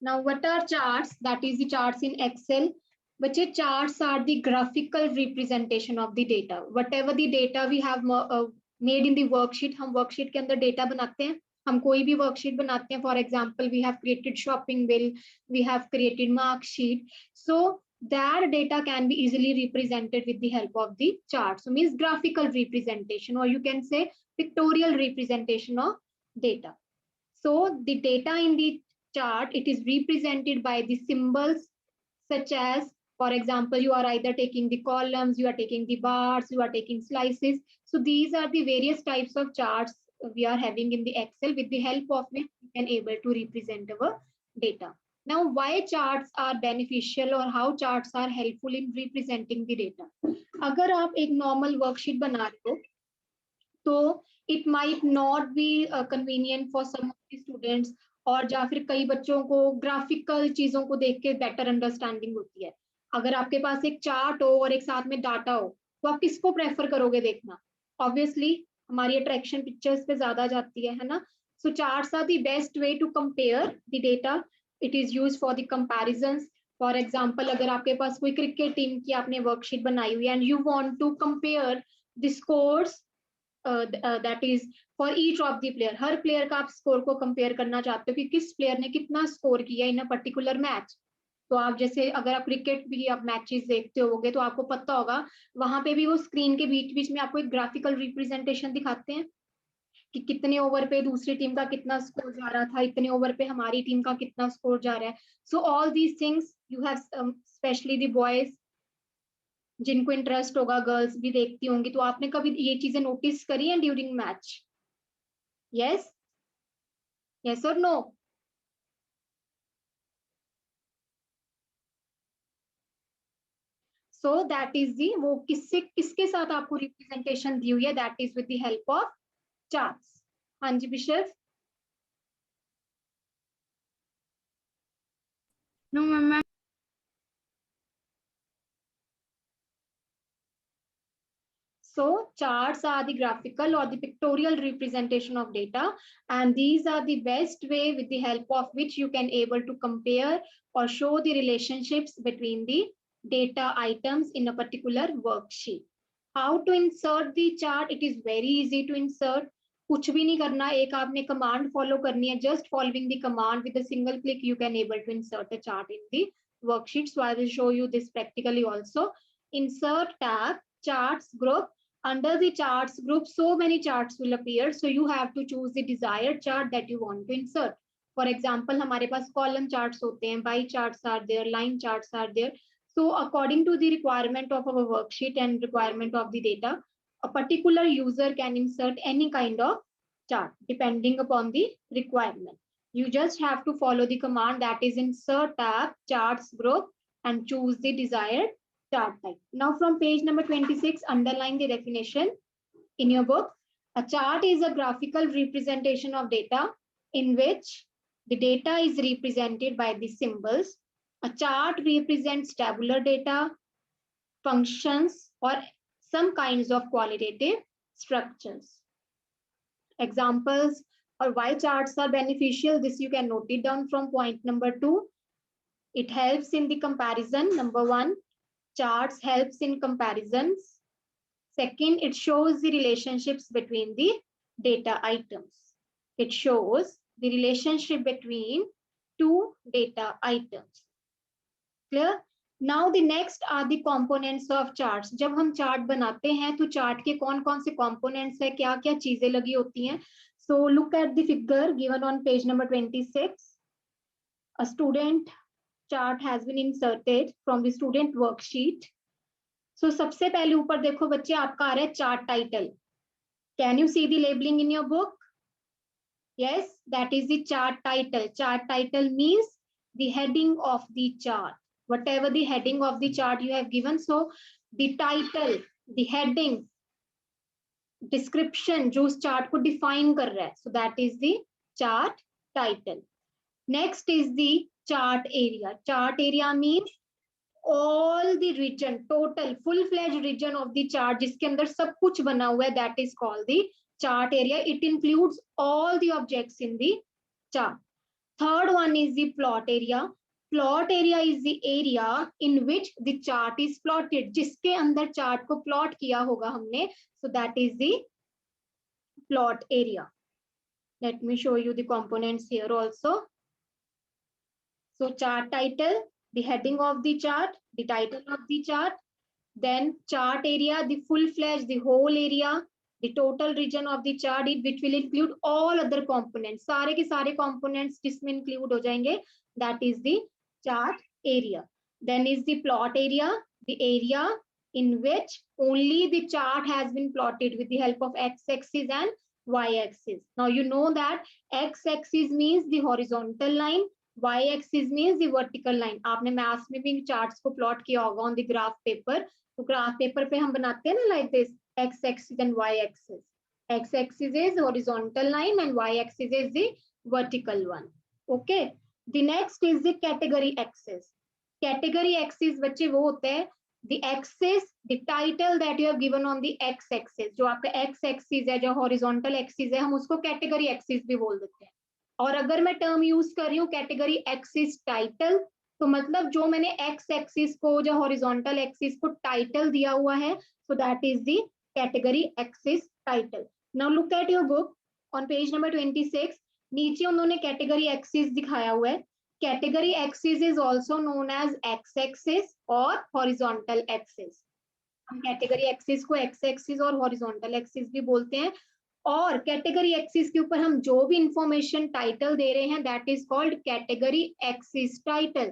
Now, what are charts? That is the charts in Excel. बच्चे charts are the graphical representation of the data. Whatever the data we have made in the worksheet, हम worksheet के अंदर data बनाते हैं. हम कोई भी worksheet बनाते हैं. For example, we have created shopping bill, we have created mark sheet. So that data can be easily represented with the help of the chart. So means graphical representation, or you can say pictorial representation of data. So the data in the chart, it is represented by the symbols such as, for example, you are either taking the columns, you are taking the bars, you are taking slices. So these are the various types of charts we are having in the Excel, with the help of which we can able to represent our data. Now, why charts are beneficial or how charts are helpful in representing the data? अगर आप एक normal worksheet बना रहे हो, तो it might not be convenient for some of the students, और या फिर कई बच्चों को ग्राफिकल चीजों को देख के बेटर अंडरस्टैंडिंग होती है. अगर आपके पास एक चार्ट हो और एक साथ में डाटा हो, तो आप किसको प्रेफर करोगे देखना? ऑब्वियसली हमारी अट्रैक्शन पिक्चर्स पे ज्यादा जाती है ना. So charts are the best way to compare the data. It is use for the comparisons. For example, अगर आपके पास कोई क्रिकेट टीम की आपने वर्कशीट बनाई हुई है and you want to compare the scores, that is for each of the player, हर player का आप स्कोर को कंपेयर करना चाहते हो कि किस प्लेयर ने कितना स्कोर किया इन अ पर्टिकुलर मैच. तो आप जैसे अगर आप क्रिकेट भी आप मैचेस देखते होगे तो आपको पता होगा, वहां पे भी वो स्क्रीन के बीच बीच में आपको एक ग्राफिकल रिप्रेजेंटेशन दिखाते हैं कि कितने ओवर पे दूसरी टीम का कितना स्कोर जा रहा था, इतने ओवर पे हमारी टीम का कितना स्कोर जा रहा है. So all these things you have, specially the boys जिनको इंटरेस्ट होगा, गर्ल्स भी देखती होंगी, तो आपने कभी ये चीजें नोटिस करी हैं ड्यूरिंग मैच? यस, यस और no? So that is the, वो किसके साथ आपको रिप्रेजेंटेशन दी हुई है? That is with the help of charts. हाँ जी Bishop. No ma'am. So charts are the graphical or the pictorial representation of data, and these are the best way with the help of which you can able to compare or show the relationships between the data items in a particular worksheet. How to insert the chart? It is very easy to insert. कुछ भी नहीं करना, एक आपने command follow करनी है. Just following the command with a single click you can able to insert a chart in the worksheet. So I will show you this practically also. Insert tab, charts group. Under the charts group, so many charts will appear. So you have to choose the desired chart that you want to insert. For example, हमारे पास column charts होते हैं, bar charts are there, line charts are there. So according to the requirement of our worksheet and requirement of the data, a particular user can insert any kind of chart depending upon the requirement. You just have to follow the command, that is insert tab, charts group, and choose the desired chart type. Now from page number 26, underline the definition in your book. A chart is a graphical representation of data in which the data is represented by the symbols. A chart represents tabular data, functions, or some kinds of qualitative structures. Examples or why charts are beneficial, this you can note it down from point number 2. It helps in the comparison. Number 1, charts helps in comparisons. Second, it shows the relationships between the data items. It shows the relationship between two data items. Clear? Now the next are the components of charts. जब हम chart बनाते हैं तो chart के कौन कौन से components है, क्या क्या चीजें लगी होती हैं. So look at the figure given on page number 26. A student chart has been inserted from the student worksheet. So सबसे पहले ऊपर देखो बच्चे, आपका आ रहा है chart title. Can you see the labeling in your book? Yes, that is the chart title. Chart title means the heading of the chart. Whatever the heading of the chart you have given, so the title, the heading, description जो उस chart को define कर रहा है, so that is the chart title. Next is the chart area. Chart area means all the region, total full-fledged region of the chart जिसके अंदर सब कुछ बना हुआ है, that is called the chart area. It includes all the objects in the chart. Third one is the plot area. Plot area is the area in which the chart is plotted. जिसके अंदर chart को plot किया होगा हमने. So that is the plot area. Let me show you the components here also. So chart title, the heading of the chart, the title of the chart, then chart area, the full-fledged, the whole area, the total region of the chart, which will include all other components. सारे के सारे components जिसमें include हो जाएंगे. That is the chart area. Then is the plot area, the area in which only the chart has been plotted with the help of x-axis and y-axis. Now you know that x-axis means the horizontal line, y-axis means the vertical line. आपने maths में भी charts को plot किया होगा on the graph paper. तो graph paper पे हम बनाते हैं ना like this, x-axis and y-axis. X-axis is horizontal line and y-axis is the vertical one. Okay. The next is the category axis. Category axis बच्चे वो होते हैं the axis, the title that you have given on the x-axis. जो आपका x-axis है, जो horizontal axis है, हम उसको category axis भी बोल देते हैं. और अगर मैं टर्म यूज कर रही हूँ कैटेगरी एक्सिस टाइटल, तो मतलब जो मैंने एक्स एक्सिस को, जो हॉरिजॉन्टल एक्सिस को टाइटल दिया हुआ है, so that is the category axis title. Now look at your book on page number 26. नीचे उन्होंने कैटेगरी एक्सिस दिखाया हुआ है. Category axis is also known as x axis और हॉरिजॉन्टल एक्सिस. हम कैटेगरी एक्सिस को एक्स एक्सिस और horizontal axis भी बोलते हैं. और कैटेगरी एक्सिस के ऊपर हम जो भी इंफॉर्मेशन टाइटल दे रहे हैं that is called category axis title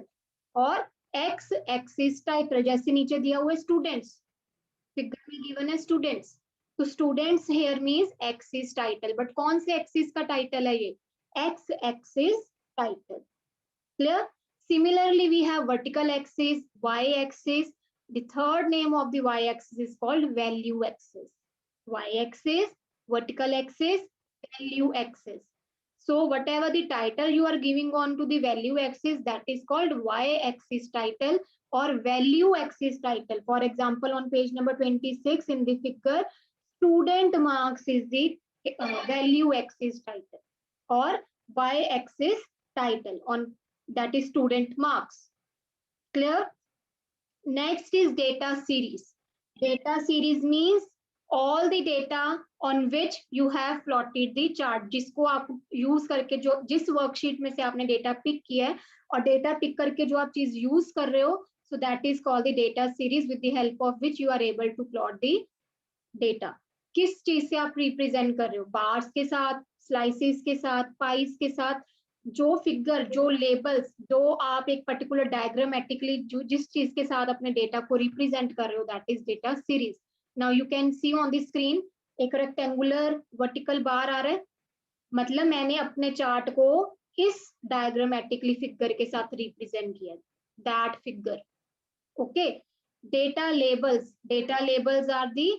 और एक्स एक्सिस टाइटल. जैसे नीचे दिया हुआ है स्टूडेंट्स, फिगर में गिवन है स्टूडेंट्स, तो students here means axis title. But कौन से एक्सिस का टाइटल है ये? X axis title. Clear? Similarly, we have vertical axis, y-axis. The third name of the y-axis is called value axis. Y-axis, vertical axis, value axis. So whatever the title you are giving on to the value axis, that is called y-axis title or value axis title. For example, on page number 26 in the figure, student marks is the value axis title or y-axis title on that is student marks. Clear? Next is data series. Data series means all the data on which you have plotted the chart. जिसको आप use करके, जो जिस worksheet में से आपने data pick किया है और डेटा पिक करके जो आप चीज यूज कर रहे हो, so that is called the data series with the help of which you are able to plot the data. किस चीज से आप रिप्रेजेंट कर रहे हो? बार्स के साथ, स्लाइसेस के साथ, पाइस के साथ, जो फिगर, जो लेबल्स, जो आप एक पर्टिकुलर डायग्रामेटिकली जो जिस चीज के साथ अपने डेटा को रिप्रेजेंट कर रहे हो, that is data series. Now you can see on the screen एक रेक्टेंगुलर वर्टिकल बार आ रहा है, मतलब मैंने अपने चार्ट को इस डायग्रामेटिकली फिगर के साथ रिप्रेजेंट किया, that figure. Okay. Data labels are the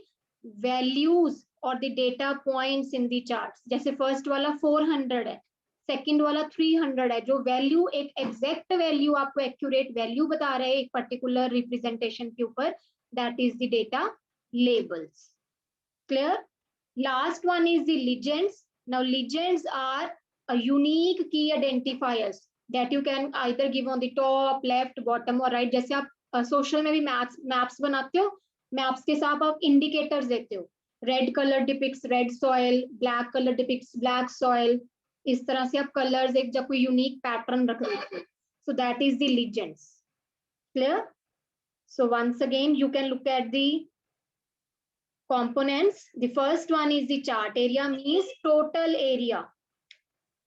values और the data points in the charts. जैसे फर्स्ट वाला 400 है, सेकंड वाला 300 है. जो वैल्यू एक एग्जैक्ट वैल्यू आपको एक्यूरेट वैल्यू बता रहे हैं एक पर्टिकुलर रिप्रेजेंटेशन के ऊपर, that is the data labels. Clear? Last one is the legends. Now legends are a unique key identifiers that you can either give on the top, left, bottom और right. जैसे आप social में भी maps बनाते हो, maps के साथ आप इंडिकेटर्स देते हो. Red colour depicts red soil, black colour depicts black soil. इस तरह से आप कलर्स एक जब कोई यूनिक पैटर्न रख देते हो. So that is the legends. Clear? So once again you can look at the components. The first one is the chart area, means total area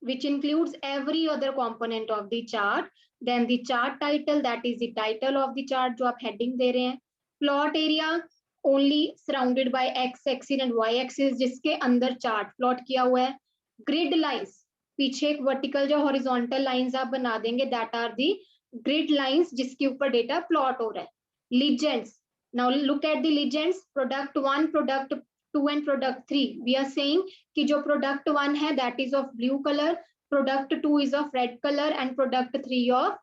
which includes every other component of the chart. Then the chart title, that is the title of the chart जो आप heading दे रहे हैं. Plot area only surrounded by x axis and y axis जिसके अंदर chart plot किया हुआ है. Grid lines, पीछे एक vertical जो horizontal lines आप बना देंगे, that are the grid lines जिसके ऊपर data plot हो रहा है. Legends. Now look at the legends. Product 1, product 2 and product 3. We are saying कि जो product 1 है that is of blue color, product 2 is of red color and product 3 of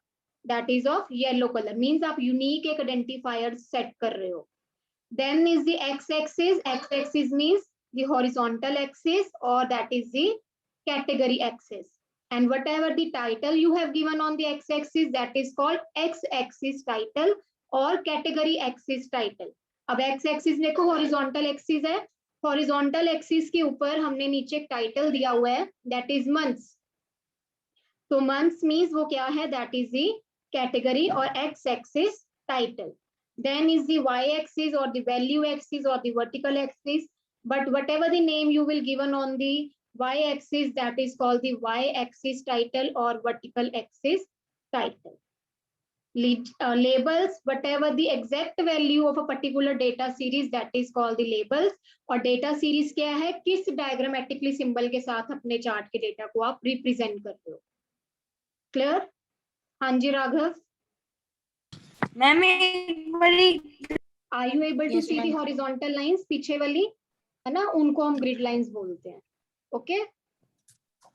that is of yellow color. Means आप unique एक identifier set कर रहे हो. Then is the x-axis. X-axis means the horizontal axis or that is the category axis. and whatever the title you have given on the x-axis, that is called x-axis title or category axis title. अब x-axis देखो horizontal axis है, horizontal axis के ऊपर हमने नीचे एक title दिया हुआ है, that is months. So months means वो क्या है, that is the category or x-axis title. Then is the y-axis or the value axis or the vertical axis. But whatever the name you will given on the y-axis, that is called the y-axis title or vertical axis title. Labels, whatever the exact value of a particular data series, that is called the labels. और data series क्या है, किस diagrammatically symbol के साथ अपने chart के data को आप represent करते हो. Clear? हाँ जी Raghav. Ma'am Are you able to see the horizontal lines पीछे वाली है ना, उनको हम grid lines बोलते हैं. Okay?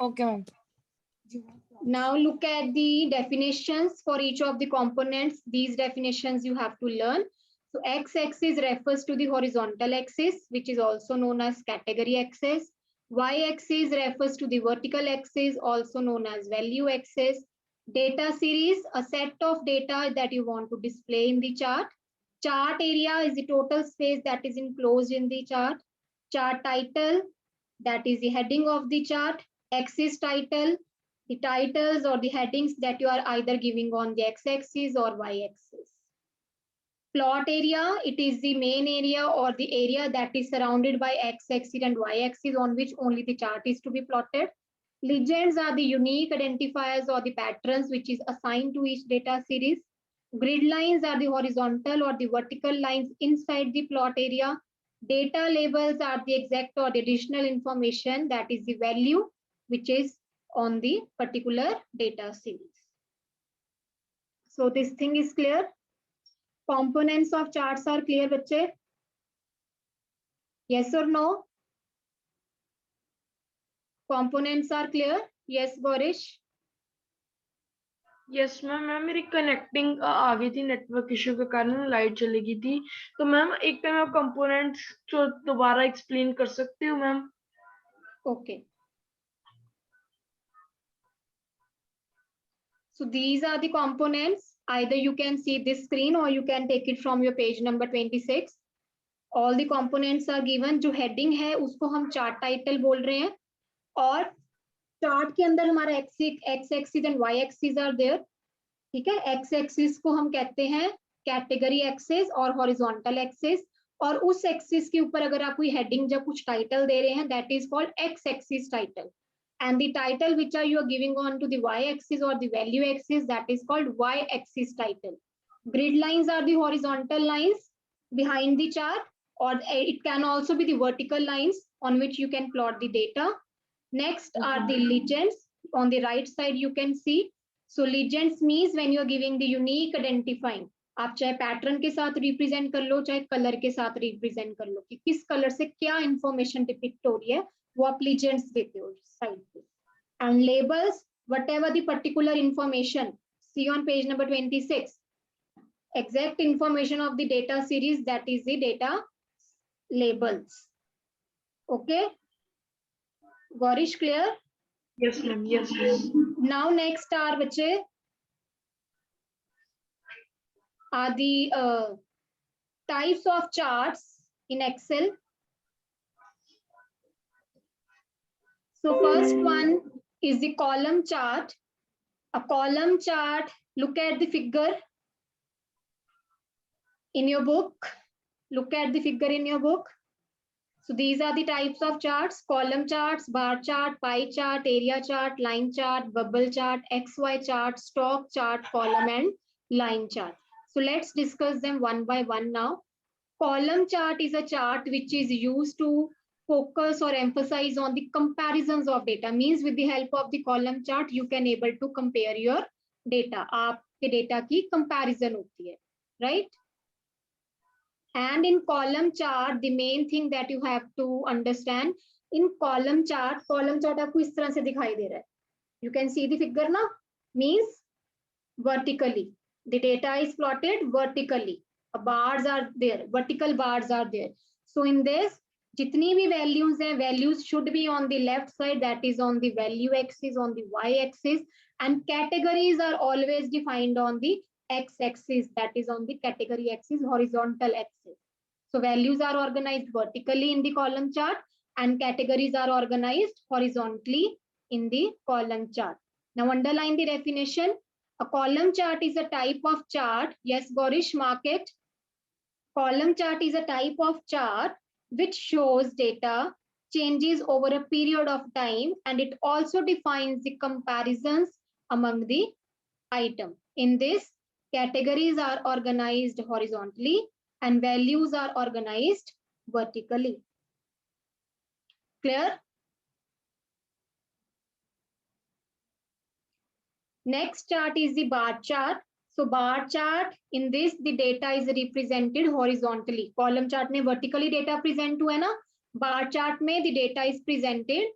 Okay ma'am. Now look at the definitions for each of the components. These definitions you have to learn. So x-axis refers to the horizontal axis, which is also known as category axis. Y-axis refers to the vertical axis, also known as value axis. Data series, a set of data that you want to display in the chart. Chart area is the total space that is enclosed in the chart. Chart title, that is the heading of the chart. Axis title, the titles or the headings that you are either giving on the x-axis or y-axis. Plot area, it is the main area or the area that is surrounded by x-axis and y-axis on which only the chart is to be plotted. Legends are the unique identifiers or the patterns which is assigned to each data series. Grid lines are the horizontal or the vertical lines inside the plot area. Data labels are the exact or the additional information, that is the value which is on the particular data series. So this thing is clear. Components of charts are clear, बच्चे? Yes or no? Components are clear? Yes, Gorish? Yes ma'am. Ma'am मेरी connecting आ गई थी network issue के कारण, light चली गई थी. तो मैम एक टाइम आप कंपोनेंट्स जो दोबारा एक्सप्लेन कर सकते हो ma'am? Okay. So these are the components. Either you can see this screen or you can take it from your page number 26. All the components are given. जो heading है उसको हम chart title बोल रहे हैं, और chart के अंदर हमारा x axis and y axis are there. ठीक है, x axis को हम कहते हैं category axis और horizontal axis, और उस axis के ऊपर अगर आप कोई heading या कुछ title दे रहे हैं, that is called x axis title. And the title which you are giving on to the y-axis or the value axis, that is called y-axis title. Grid lines are the horizontal lines behind the chart, or it can also be the vertical lines on which you can plot the data. Next are the legends. On the right side you can see. So legends means when you are giving the unique identifying. आप चाहे pattern के साथ represent कर लो, चाहे colour के साथ represent कर लो, कि किस कलर से क्या इंफॉर्मेशन डिपिक्ट हो रही है, वो आप लीजेंड्स देते हो साइड पे. And labels, whatever the particular information, see on page number 26, exact information of the data series, that is the data labels. Okay, Gorish, clear? Yes ma'am. Yes. Now next are बच्चे are the types of charts in Excel. So first one is the column chart. A column chart, look at the figure in your book. Look at the figure in your book. So these are the types of charts: column charts, bar chart, pie chart, area chart, line chart, bubble chart, XY chart, stock chart, column and line chart. So let's discuss them one by one now. Column chart is a chart which is used to focus or emphasize on the comparisons of data. Means with the help of the column chart you can able to compare your data. आपके data की comparison होती है, right? And in column chart, the main thing that you have to understand, in column chart आपको इस तरह से दिखाई दे रहा है. You can see the figure now, means vertically. The data is plotted vertically. Bars are there, vertical bars are there. So in this, जितनी भी values हैं, values should be on the left side, that is on the value axis, on the y axis, and categories are always defined on the x-axis, that is on the category axis, horizontal axis. So values are organized vertically in the column chart and categories are organized horizontally in the column chart. Now underline the definition. A column chart is a type of chart. Yes, Gorish, mark it. Column chart is a type of chart which shows data changes over a period of time, and it also defines the comparisons among the items. In this, categories are organized horizontally and values are organized vertically. Clear? Next chart is the bar chart. So bar chart, in this the data is represented horizontally. Column chart में vertically data present हुआ है ना, bar chart में the data is presented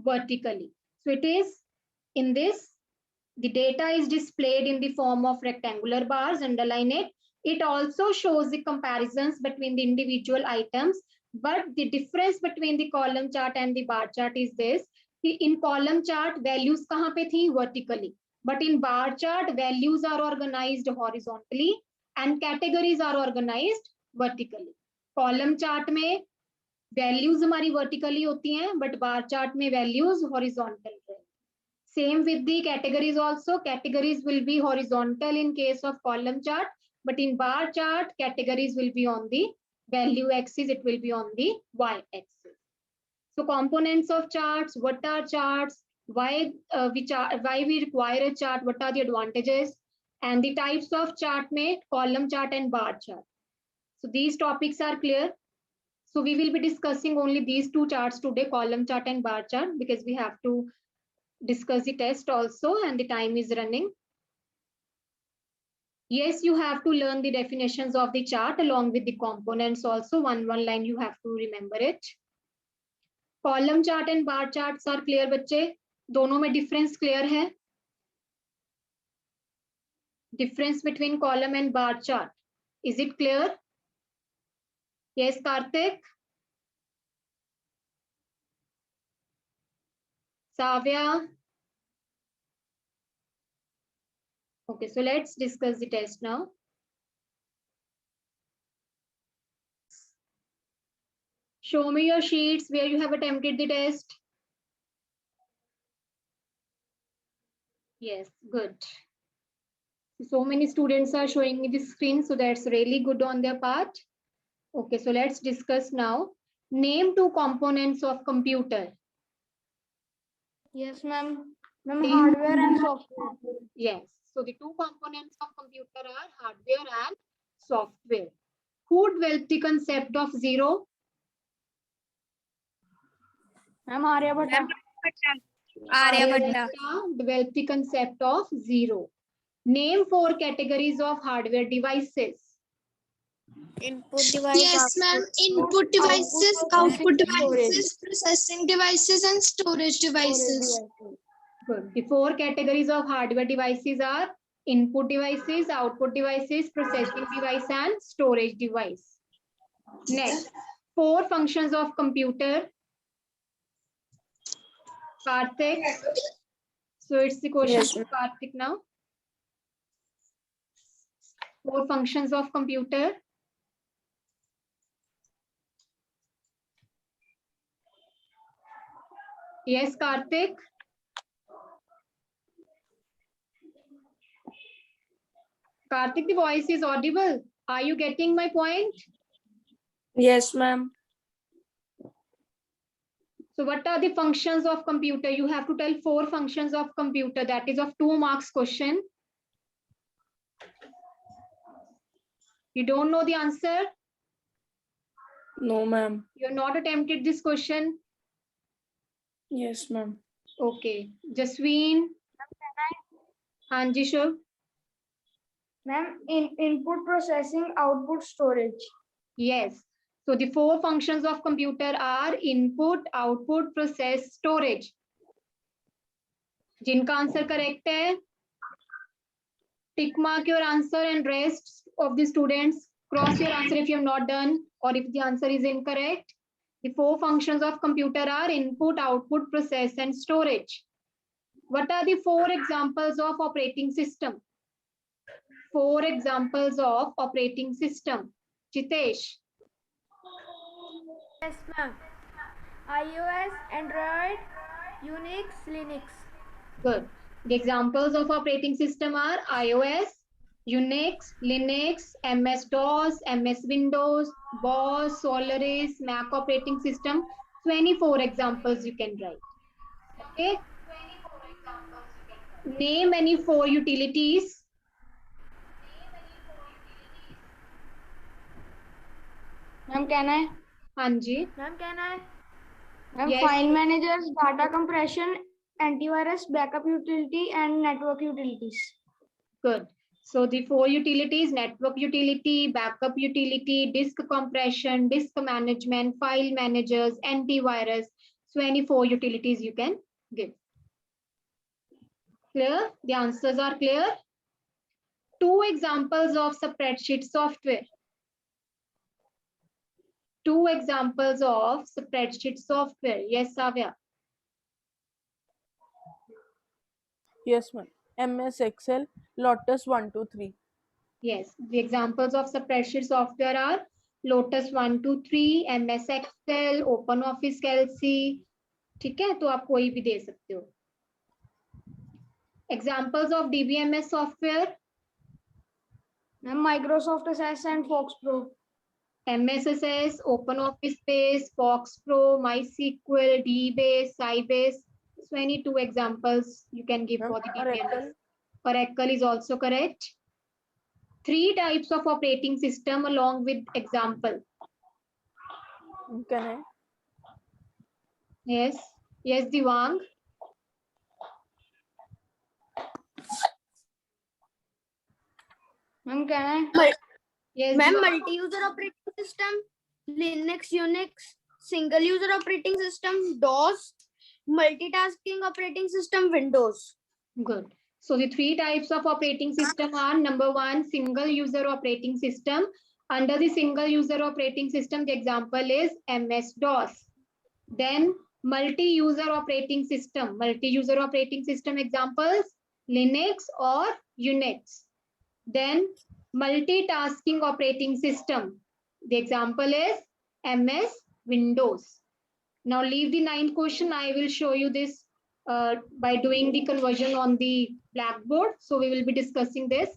vertically. So it is in this, the data is displayed in the form of rectangular bars, underline it. It also shows the comparisons between the individual items, but the difference between the column chart and the bar chart is this, कि in column chart values कहाँ पे थी, vertically, but in bar chart values are organized horizontally and categories are organized vertically. Column chart में values हमारी vertically होती हैं, but bar chart में values horizontal है. Same with the categories also. Categories will be horizontal in case of column chart, but in bar chart, categories will be on the value axis. It will be on the y axis. So components of charts. What are charts? Why we require a chart? What are the advantages? And the types of chart में column chart and bar chart. So these topics are clear. So we will be discussing only these two charts today, column chart and bar chart, because we have to discuss the test also and the time is running. Yes, you have to learn the definitions of the chart along with the components also. One line you have to remember it. Column chart and bar charts are clear बच्चे, दोनों में difference clear है? Difference between column and bar chart, is it clear? Yes, Karthik? Savya? Okay, so let's discuss the test now. Show me your sheets where you have attempted the test. Yes, good. So many students are showing me the screen, so that's really good on their part. Okay, so let's discuss now. Name two components of computer. Yes, ma'am. Ma'am, hardware and software. Yes, so the two components of computer are hardware and software. Who developed the concept of zero? Ma'am, Aryabhatta. Aryabhatta developed the concept of zero. Name four categories of hardware devices. Input device. Yes, ma'am. Input devices, output devices, processing devices, and storage devices. Good. The four categories of hardware devices are input devices, output devices, processing device, and storage device. Next, four functions of computer. Karthik. So it's the question Yes, to Karthik now. Four functions of computer. Yes, Karthik. Karthik, the voice is audible. Are you getting my point? Yes, ma'am. So what are the functions of computer? You have to tell four functions of computer. That is of 2 marks question. You don't know the answer? No, ma'am. You're not attempted this question? Yes, ma'am. Okay. Jasween. Hanji, sure. Ma'am, input processing, output storage. Yes. So the four functions of computer are input, output, process, storage. जिनका answer correct है, tick mark your answer and rest of the students cross your answer if you have not done or if the answer is incorrect. The 4 functions of computer are input, output, process, and storage. What are the 4 examples of operating system? 4 examples of operating system. Jitesh. Yes, ma'am. iOS, Android, Unix, Linux. Good. The examples of operating system are iOS, Unix, Linux, MS-DOS, MS Windows, BOS, Solaris, Mac operating system. 24 examples you can write. Okay. Name any 4 utilities. Ma'am, can I? Hanji. Ma'am, can I? Ma'am, Yes. file managers, data compression, antivirus, backup utility, and network utilities. Good. So the 4 utilities: network utility, backup utility, disk compression, disk management, file managers, antivirus. 24 utilities you can give. Clear? The answers are clear. 2 examples of spreadsheet software. 2 examples of spreadsheet software. Yes, Savya. Yes, ma'am. MS Excel, Lotus 123. Yes, the examples of spreadsheet software are Lotus 123, MS Excel, OpenOffice Calc. ठीक है, तो आप कोई भी दे सकते हो. Examples of DBMS software. Ma'am, Microsoft Access and Fox Pro. MSSS, OpenOffice Space, Fox Pro, MySQL, DBase, Sybase. 22 examples you can give for the DBMS. Oracle is also correct. 3 types of operating system along with example. Can I? Yes. Yes, Divang. Ma'am, can I? Yes, Ma'am, Divang. multi-user operating system, Linux, Unix, single-user operating system, DOS, multitasking operating system, Windows. Good. So the 3 types of operating system are: number 1, single user operating system. Under the single user operating system, the example is MS-DOS. Then multi-user operating system. Multi-user operating system examples: Linux or Unix. Then multitasking operating system. The example is MS Windows. Now leave the 9th question. I will show you this by doing the conversion on the blackboard. So we will be discussing this.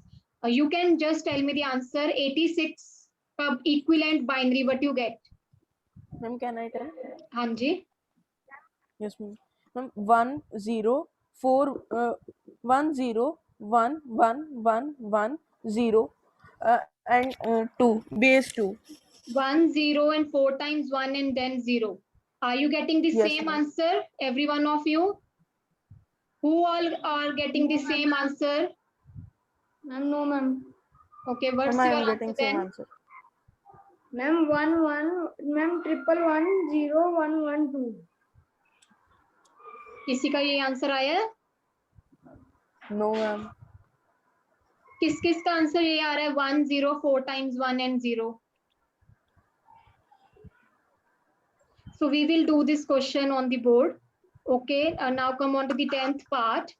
You can just tell me the answer. 86 equivalent binary, what you get? Ma'am, can I tell? Hanji. Yes, ma'am. Ma'am, 1 0 4 1 0 1 1 1 1 0 and 2 base 2. 1 0 and 4 times 1 and then 0. Are you getting the Yes, same ma'am. answer, every one of you? Who all are getting the same answer? Ma'am, no, ma'am. Okay, what's Ma'am, I your am answer getting same then? answer. Ma'am, 1 1. Ma'am, 1110112. किसी का ये answer आया है? No, ma'am. किस किस का answer ये आ रहा है? 1 0 4 times 1 and 0. So we will do this question on the board. Okay, now come on to the 10th part.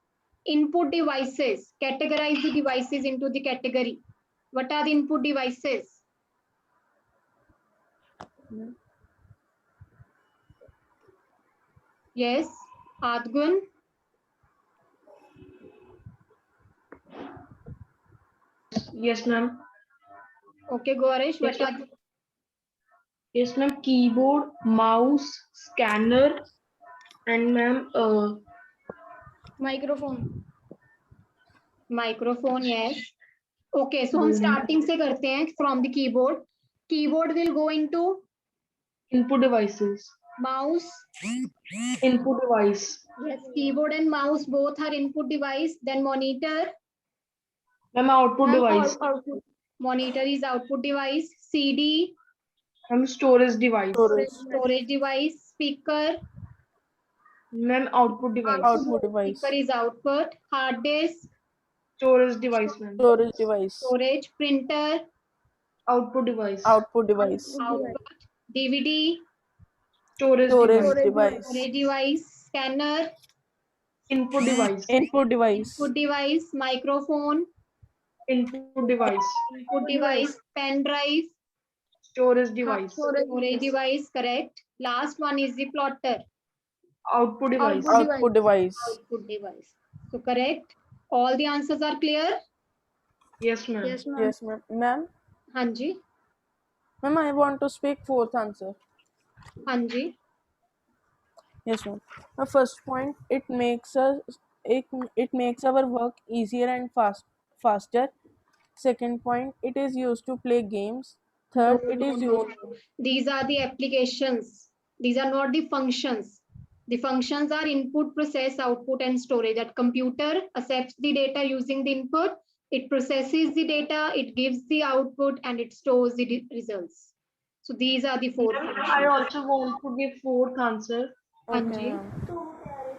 Input devices. Categorize the devices into the category. What are the input devices? Yes, Adgun. Yes, ma'am. Okay, Gaurish, what Yes, are the Yes, ma'am. Keyboard, mouse, scanner, and ma'am, Microphone. microphone? Yes. Okay, so हम starting से करते हैं from the keyboard. Keyboard will go into input devices. mouse. Input device. Yes, keyboard and mouse both are input device. Then monitor. Ma'am, output Ma'am, device. output. Monitor is output device. CD, Ma'am, storage device. storage device. Speaker, Ma'am, output device. Output device. speaker is output. Hard disk, Storage device, ma'am. Storage device. storage. Printer, Output device. Output device. output. DVD, Storage storage device. device, storage device, scanner, Input device. input device, input device, microphone, Input device. input device, pen drive, Storage device. storage device, correct. Last one is the plotter, Output device. output device. output device. So correct. All the answers are clear? Yes, ma'am. Yes, ma'am. Yes, ma'am. Ma'am, Hanji, ma'am, I want to speak fourth answer. Hanji. Yes, ma'am. The first point, it makes our work easier and faster. Second point, it is used to play games. Third, it is used. These are the applications. These are not the functions. The functions are input, process, output, and storage. That computer accepts the data using the input, it processes the data, it gives the output, and it stores the results. So these are the four Ma'am, functions. I also want to give fourth answer. Okay, Hanji. ma'am.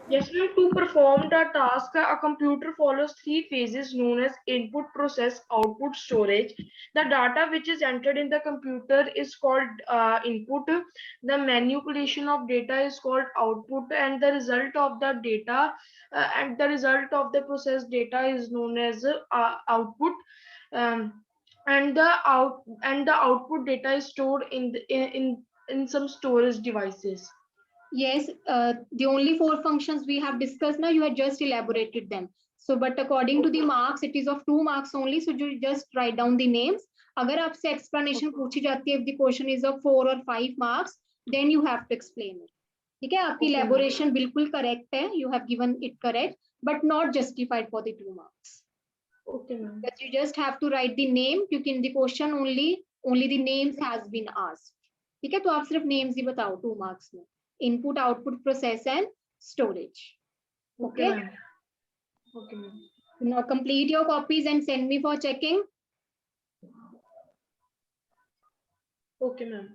Yes, ma'am. To perform the task, a computer follows three phases known as input, process, output, storage. The data which is entered in the computer is called input. The manipulation of data is called output, and the result of the data and the result of the processed data is known as output. Um, and the output data is stored in some storage devices. Yes, the only four functions we have discussed now, you have just elaborated them. So, but according to the marks, it is of 2 marks only. So, you just write down the names. अगर आपसे explanation पूछी जाती है, if the question is of 4 or 5 marks, then you have to explain it. ठीक है, आपकी Okay, elaboration बिल्कुल correct है. You have given it correct, but not justified for the 2 marks. Okay, ma'am. But you just have to write the name, क्योंकि in the question only the names has been asked. ठीक है, तो आप सिर्फ names ही बताओ 2 marks में. Input, output, process, and storage. Okay, Okay. ma'am. Okay, ma'am. Now complete your copies and send me for checking. Okay, ma'am.